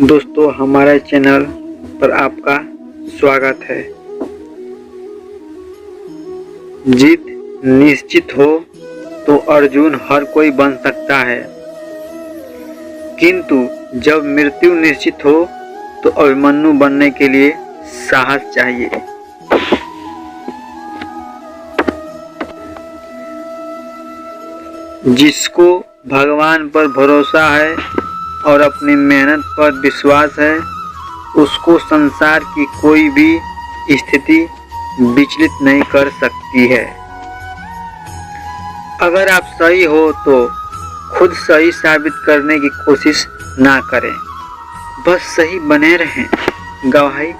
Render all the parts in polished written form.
दोस्तों, हमारे चैनल पर आपका स्वागत है। जीत निश्चित हो तो अर्जुन हर कोई बन सकता है, किंतु जब मृत्यु निश्चित हो तो अभिमन्यु बनने के लिए साहस चाहिए। जिसको भगवान पर भरोसा है और अपनी मेहनत पर विश्वास है, उसको संसार की कोई भी स्थिति विचलित नहीं कर सकती है। अगर आप सही हो तो खुद सही साबित करने की कोशिश ना करें, बस सही बने रहें। गवाही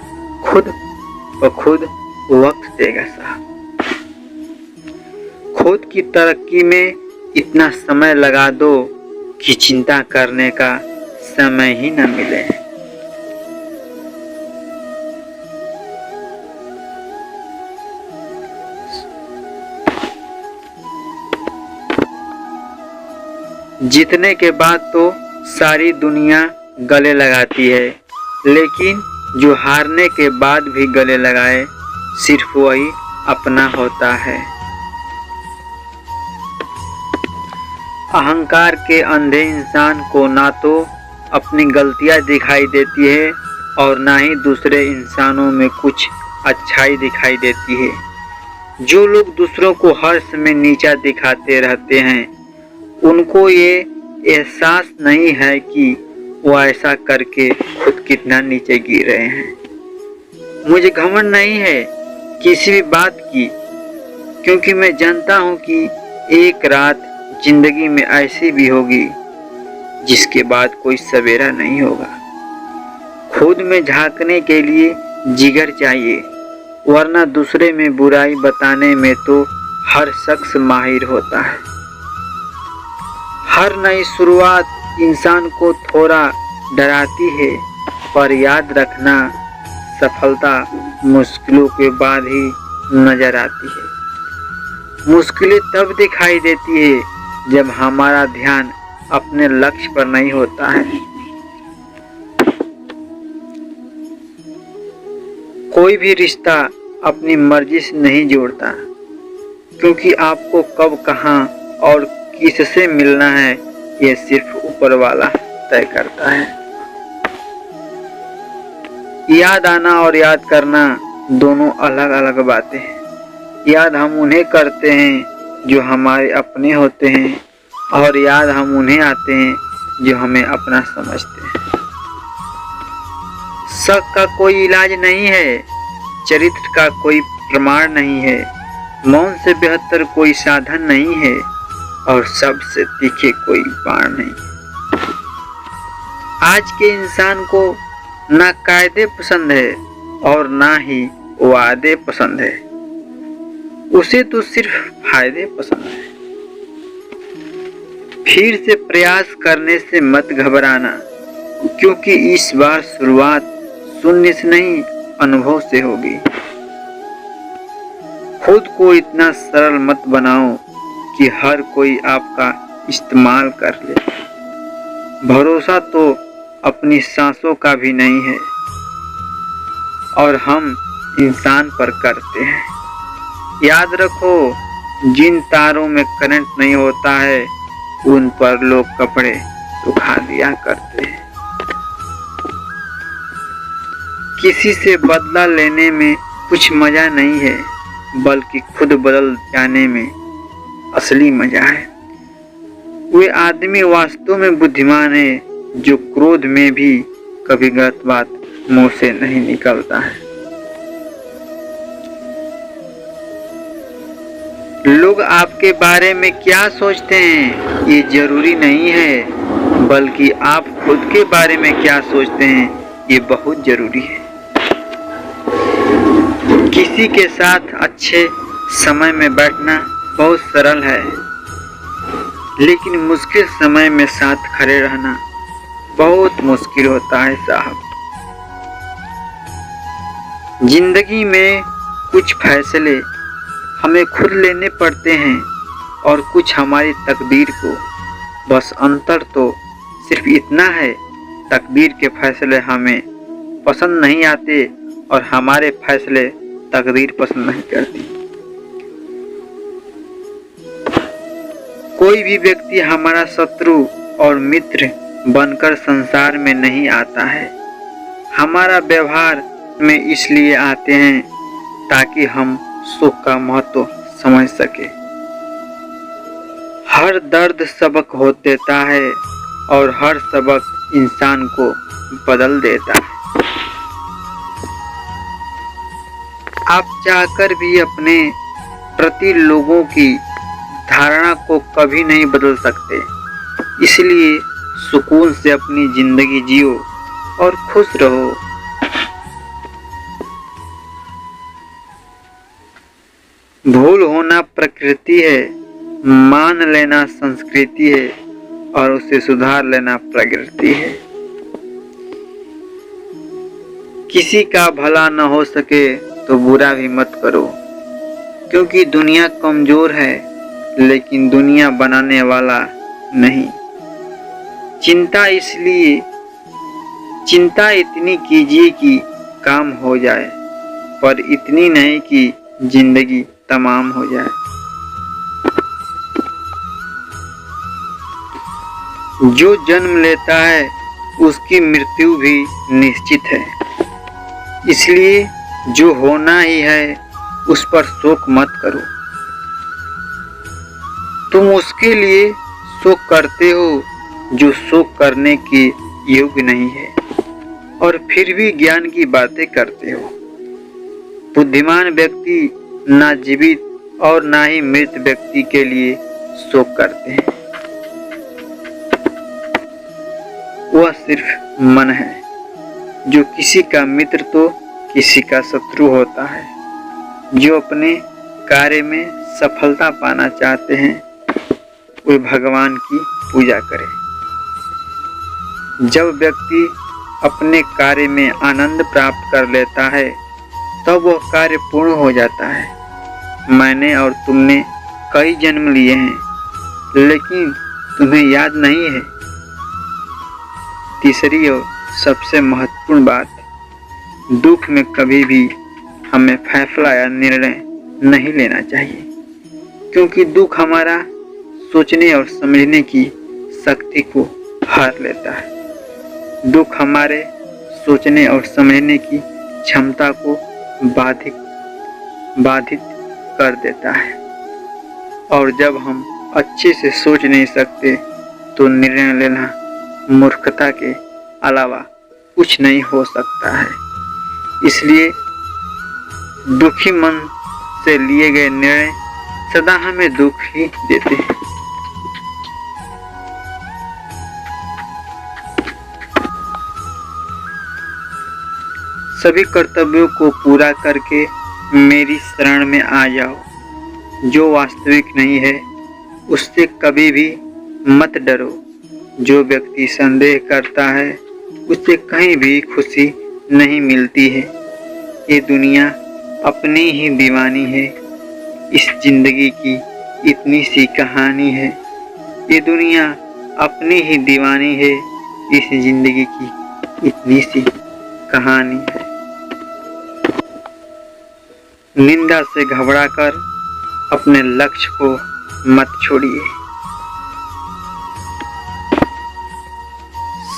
खुद ब खुद वक्त देगा साहब। खुद की तरक्की में इतना समय लगा दो कि चिंता करने का समय ही न मिले। जीतने के बाद तो सारी दुनिया गले लगाती है, लेकिन जो हारने के बाद भी गले लगाए सिर्फ वही अपना होता है। अहंकार के अंधे इंसान को ना तो अपनी गलतियां दिखाई देती है और ना ही दूसरे इंसानों में कुछ अच्छाई दिखाई देती है। जो लोग दूसरों को हर समय नीचा दिखाते रहते हैं, उनको ये एहसास नहीं है कि वो ऐसा करके खुद कितना नीचे गिर रहे हैं। मुझे घमंड नहीं है किसी भी बात की, क्योंकि मैं जानता हूँ कि एक रात जिंदगी में ऐसी भी होगी जिसके बाद कोई सवेरा नहीं होगा। खुद में झांकने के लिए जिगर चाहिए, वरना दूसरे में बुराई बताने में तो हर शख्स माहिर होता है। हर नई शुरुआत इंसान को थोड़ा डराती है, पर याद रखना सफलता मुश्किलों के बाद ही नजर आती है। मुश्किलें तब दिखाई देती है जब हमारा ध्यान अपने लक्ष्य पर नहीं होता है। कोई भी रिश्ता अपनी मर्जी से नहीं जोड़ता, क्योंकि आपको कब, कहां और किससे मिलना है ये सिर्फ ऊपर वाला तय करता है। याद आना और याद करना दोनों अलग अलग बातें हैं। याद हम उन्हें करते हैं जो हमारे अपने होते हैं, और याद हम उन्हें आते हैं जो हमें अपना समझते हैं। शक का कोई इलाज नहीं है, चरित्र का कोई प्रमाण नहीं है, मौन से बेहतर कोई साधन नहीं है, और सबसे तीखे कोई बाण नहीं है। आज के इंसान को ना कायदे पसंद है और ना ही वादे पसंद है, उसे तो सिर्फ फायदे पसंद है। फिर से प्रयास करने से मत घबराना, क्योंकि इस बार शुरुआत शून्य से नहीं, अनुभव से होगी। खुद को इतना सरल मत बनाओ कि हर कोई आपका इस्तेमाल कर ले। भरोसा तो अपनी सांसों का भी नहीं है, और हम इंसान पर करते हैं। याद रखो, जिन तारों में करंट नहीं होता है उन पर लोग कपड़े सुखा दिया करते हैं। किसी से बदला लेने में कुछ मजा नहीं है, बल्कि खुद बदल जाने में असली मजा है। वे आदमी वास्तव में बुद्धिमान है जो क्रोध में भी कभी गलत बात मुंह से नहीं निकलता है। लोग आपके बारे में क्या सोचते हैं ये जरूरी नहीं है, बल्कि आप खुद के बारे में क्या सोचते हैं ये बहुत जरूरी है। किसी के साथ अच्छे समय में बैठना बहुत सरल है, लेकिन मुश्किल समय में साथ खड़े रहना बहुत मुश्किल होता है साहब। जिंदगी में कुछ फैसले हमें खुद लेने पड़ते हैं और कुछ हमारी तकदीर को। बस अंतर तो सिर्फ इतना है तकदीर के फैसले हमें पसंद नहीं आते और हमारे फैसले तकदीर पसंद नहीं करती। कोई भी व्यक्ति हमारा शत्रु और मित्र बनकर संसार में नहीं आता है। हमारा व्यवहार में इसलिए आते हैं ताकि हम सुख का महत्व समझ सके। हर दर्द सबक हो देता है और हर सबक इंसान को बदल देता है। आप चाहकर भी अपने प्रति लोगों की धारणा को कभी नहीं बदल सकते, इसलिए सुकून से अपनी जिंदगी जियो और खुश रहो। भूल होना प्रकृति है, मान लेना संस्कृति है और उसे सुधार लेना प्रकृति है। किसी का भला न हो सके तो बुरा भी मत करो, क्योंकि दुनिया कमजोर है लेकिन दुनिया बनाने वाला नहीं। चिंता इतनी कीजिए कि काम हो जाए, पर इतनी नहीं कि जिंदगी तमाम हो जाए। जो जन्म लेता है उसकी मृत्यु भी निश्चित है, इसलिए जो होना ही है उस पर शोक मत करो। तुम उसके लिए शोक करते हो जो शोक करने के योग्य नहीं है और फिर भी ज्ञान की बातें करते हो। बुद्धिमान व्यक्ति ना जीवित और ना ही मृत व्यक्ति के लिए शोक करते हैं। वह सिर्फ मन है जो किसी का मित्र तो किसी का शत्रु होता है। जो अपने कार्य में सफलता पाना चाहते हैं वे भगवान की पूजा करें। जब व्यक्ति अपने कार्य में आनंद प्राप्त कर लेता है तब वह कार्य पूर्ण हो जाता है। मैंने और तुमने कई जन्म लिए हैं लेकिन तुम्हें याद नहीं है। तीसरी और सबसे महत्वपूर्ण बात, दुख में कभी भी हमें फैसला या निर्णय नहीं लेना चाहिए, क्योंकि दुख हमारा सोचने और समझने की शक्ति को हर लेता है। दुख हमारे सोचने और समझने की क्षमता को बाधित कर देता है, और जब हम अच्छे से सोच नहीं सकते तो निर्णय लेना मूर्खता के अलावा कुछ नहीं हो सकता है। इसलिए दुखी मन से लिए गए निर्णय सदा हमें दुख ही देते हैं। सभी कर्तव्यों को पूरा करके मेरी शरण में आ जाओ। जो वास्तविक नहीं है उससे कभी भी मत डरो। जो व्यक्ति संदेह करता है उसे कहीं भी खुशी नहीं मिलती है। ये दुनिया अपनी ही दीवानी है। इस जिंदगी की इतनी सी कहानी है। ये दुनिया अपनी ही दीवानी है। इस जिंदगी की इतनी सी कहानी है। निंदा से घबराकर अपने लक्ष्य को मत छोड़िए।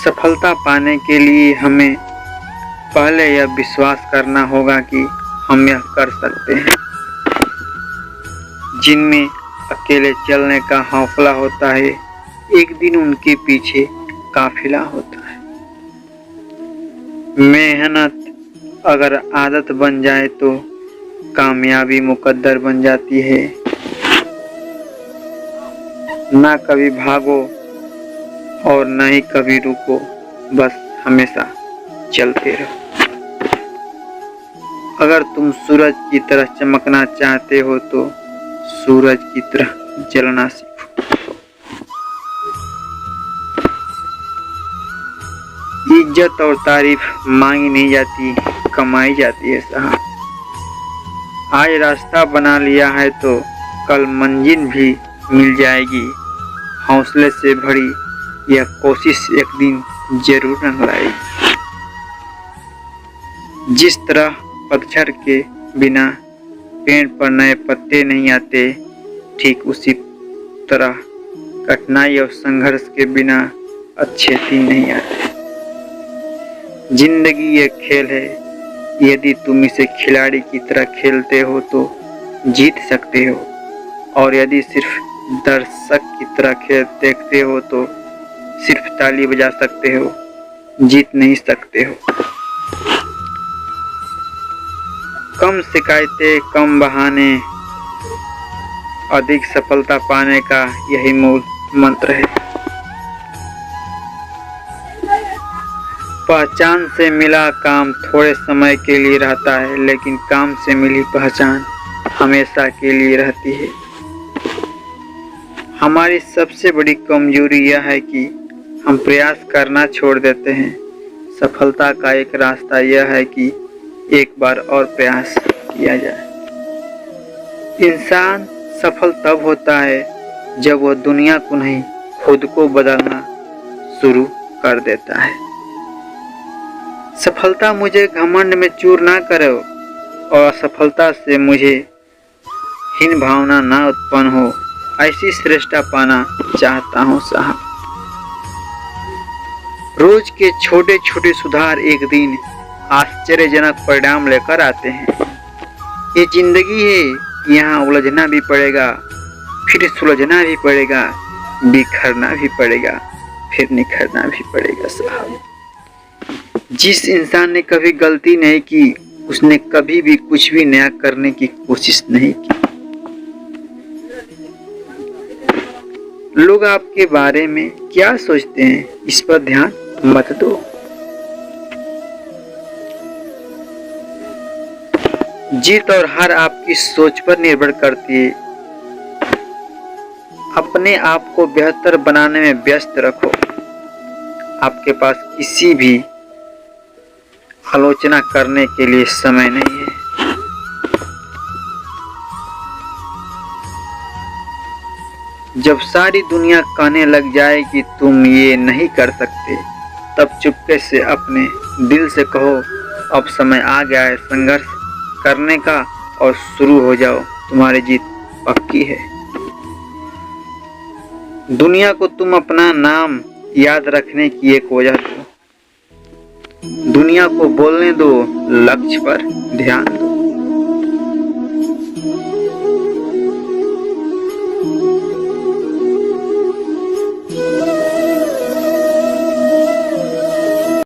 सफलता पाने के लिए हमें पहले यह विश्वास करना होगा कि हम यह कर सकते हैं। जिनमें अकेले चलने का हौसला होता है, एक दिन उनके पीछे काफिला होता है। मेहनत अगर आदत बन जाए तो कामयाबी मुकद्दर बन जाती है। ना कभी भागो और न ही कभी रुको, बस हमेशा चलते रहो। अगर तुम सूरज की तरह चमकना चाहते हो तो सूरज की तरह जलना सीखो। इज्जत और तारीफ मांगी नहीं जाती, कमाई जाती है साहब। आज रास्ता बना लिया है तो कल मंजिल भी मिल जाएगी। हौसले से भरी यह कोशिश एक दिन जरूर रंग लाएगी। जिस तरह पतझड़ के बिना पेड़ पर नए पत्ते नहीं आते, ठीक उसी तरह कठिनाई और संघर्ष के बिना अच्छे दिन नहीं आते। जिंदगी एक खेल है, यदि तुम इसे खिलाड़ी की तरह खेलते हो तो जीत सकते हो, और यदि सिर्फ दर्शक की तरह खेल देखते हो तो सिर्फ ताली बजा सकते हो, जीत नहीं सकते हो। कम शिकायतें, कम बहाने, अधिक सफलता पाने का यही मूल मंत्र है। पहचान से मिला काम थोड़े समय के लिए रहता है, लेकिन काम से मिली पहचान हमेशा के लिए रहती है। हमारी सबसे बड़ी कमजोरी यह है कि हम प्रयास करना छोड़ देते हैं। सफलता का एक रास्ता यह है कि एक बार और प्रयास किया जाए। इंसान सफल तब होता है जब वह दुनिया को नहीं, खुद को बदलना शुरू कर देता है। सफलता मुझे घमंड में चूर ना करो और असफलता से मुझे हीन भावना ना उत्पन्न हो, ऐसी श्रेष्ठता पाना चाहता हूँ साहब। रोज के छोटे छोटे सुधार एक दिन आश्चर्यजनक परिणाम लेकर आते हैं। ये जिंदगी है, यहाँ उलझना भी पड़ेगा, फिर सुलझना भी पड़ेगा, बिखरना भी पड़ेगा, फिर निखरना भी पड़ेगा साहब। जिस इंसान ने कभी गलती नहीं की, उसने कभी भी कुछ भी नया करने की कोशिश नहीं की। लोग आपके बारे में क्या सोचते हैं, इस पर ध्यान मत दो। जीत और हार आपकी सोच पर निर्भर करती है। अपने आप को बेहतर बनाने में व्यस्त रखो। आपके पास किसी भी आलोचना करने के लिए समय नहीं है। जब सारी दुनिया कहने लग जाए कि तुम ये नहीं कर सकते, तब चुपके से अपने दिल से कहो, अब समय आ गया है संघर्ष करने का, और शुरू हो जाओ, तुम्हारी जीत पक्की है। दुनिया को तुम अपना नाम याद रखने की एक वजह दो। दुनिया को बोलने दो, लक्ष्य पर ध्यान दो।